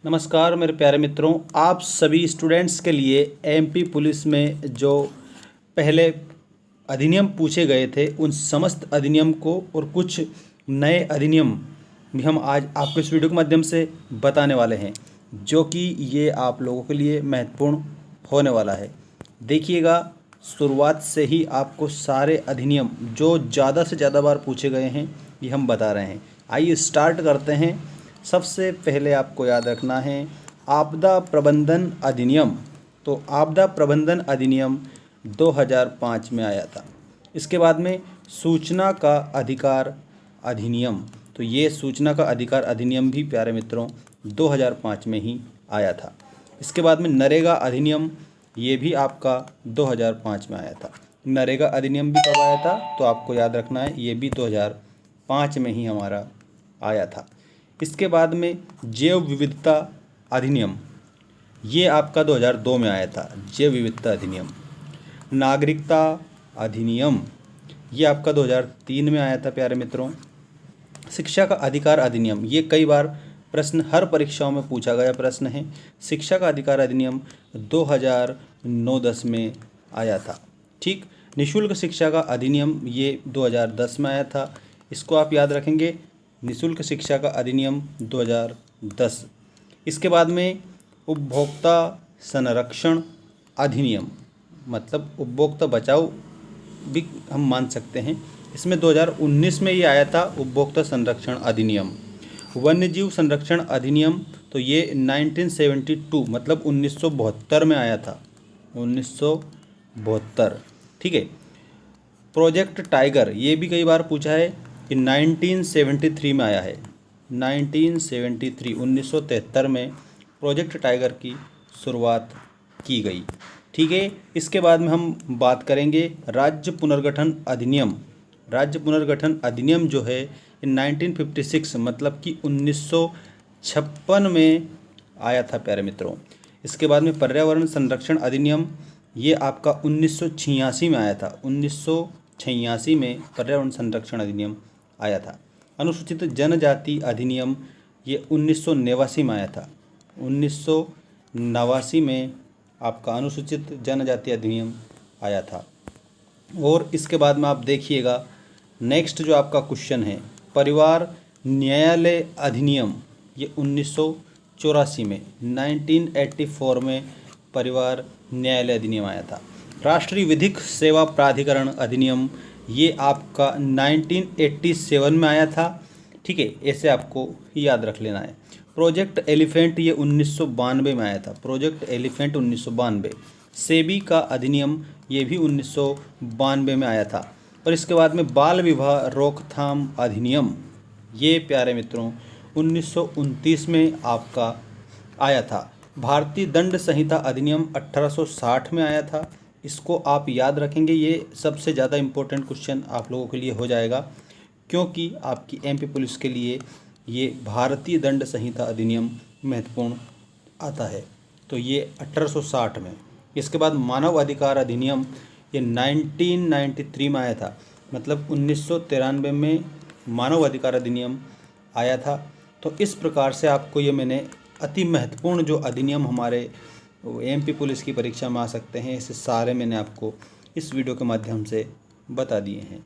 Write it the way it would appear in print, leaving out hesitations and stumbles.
नमस्कार मेरे प्यारे मित्रों, आप सभी स्टूडेंट्स के लिए एमपी पुलिस में जो पहले अधिनियम पूछे गए थे उन समस्त अधिनियम को और कुछ नए अधिनियम भी हम आज आपको इस वीडियो के माध्यम से बताने वाले हैं, जो कि ये आप लोगों के लिए महत्वपूर्ण होने वाला है। देखिएगा, शुरुआत से ही आपको सारे अधिनियम जो ज़्यादा से ज़्यादा बार पूछे गए हैं ये हम बता रहे हैं। आइए स्टार्ट करते हैं। सबसे पहले आपको याद रखना है आपदा प्रबंधन अधिनियम। तो आपदा प्रबंधन अधिनियम 2005 में आया था। इसके बाद में सूचना का अधिकार अधिनियम, तो ये सूचना का अधिकार अधिनियम भी प्यारे मित्रों 2005 में ही आया था। इसके बाद में नरेगा अधिनियम, ये भी आपका 2005 में आया था। नरेगा अधिनियम भी कब आया था तो आपको याद रखना है, ये भी 2005 में ही हमारा आया था। इसके बाद में जैव विविधता अधिनियम, ये आपका 2002 में आया था। जैव विविधता अधिनियम। नागरिकता अधिनियम, ये आपका 2003 में आया था प्यारे मित्रों। शिक्षा का अधिकार अधिनियम, ये कई बार प्रश्न हर परीक्षाओं में पूछा गया प्रश्न है। शिक्षा का अधिकार अधिनियम 2009-10 में आया था। ठीक। निःशुल्क शिक्षा का अधिनियम ये 2010 में आया था। इसको आप याद रखेंगे, निःशुल्क शिक्षा का अधिनियम 2010। इसके बाद में उपभोक्ता संरक्षण अधिनियम, मतलब उपभोक्ता बचाओ भी हम मान सकते हैं। इसमें 2019 में ये आया था उपभोक्ता संरक्षण अधिनियम। वन्यजीव संरक्षण अधिनियम, तो ये 1972 मतलब 1972 में आया था। 1972, ठीक है। प्रोजेक्ट टाइगर, ये भी कई बार पूछा है कि 1973 में आया है। 1973 में प्रोजेक्ट टाइगर की शुरुआत की गई। ठीक है। इसके बाद में हम बात करेंगे राज्य पुनर्गठन अधिनियम। राज्य पुनर्गठन अधिनियम जो है 1956 मतलब कि 1956 में आया था प्यारे मित्रों। इसके बाद में पर्यावरण संरक्षण अधिनियम, ये आपका 1986 में आया था। 1986 में पर्यावरण संरक्षण अधिनियम आया था। अनुसूचित जनजाति अधिनियम, ये 1989 में आया था। 1989 में आपका अनुसूचित जनजाति अधिनियम आया था। और इसके बाद में आप देखिएगा, नेक्स्ट जो आपका क्वेश्चन है परिवार न्यायालय अधिनियम, ये 1984 में 1984 में परिवार न्यायालय अधिनियम आया था। राष्ट्रीय विधिक सेवा प्राधिकरण अधिनियम, ये आपका 1987 में आया था। ठीक है, ऐसे आपको याद रख लेना है। प्रोजेक्ट एलिफेंट, ये 1992 में आया था। Project elephant 1992। सेबी का अधिनियम, ये भी 1992 में आया था। और इसके बाद में बाल विवाह रोकथाम अधिनियम, ये प्यारे मित्रों 1929 में आपका आया था। भारतीय दंड संहिता अधिनियम 1860 में आया था। इसको आप याद रखेंगे, ये सबसे ज़्यादा इम्पोर्टेंट क्वेश्चन आप लोगों के लिए हो जाएगा, क्योंकि आपकी एमपी पुलिस के लिए ये भारतीय दंड संहिता अधिनियम महत्वपूर्ण आता है। तो ये 1860 में। इसके बाद मानव अधिकार अधिनियम, ये 1993 में आया था। मतलब 1993 में मानव अधिकार अधिनियम आया था। तो इस प्रकार से आपको ये मैंने अति महत्वपूर्ण जो अधिनियम हमारे एमपी पुलिस की परीक्षा में आ सकते हैं, इसे सारे मैंने आपको इस वीडियो के माध्यम से बता दिए हैं।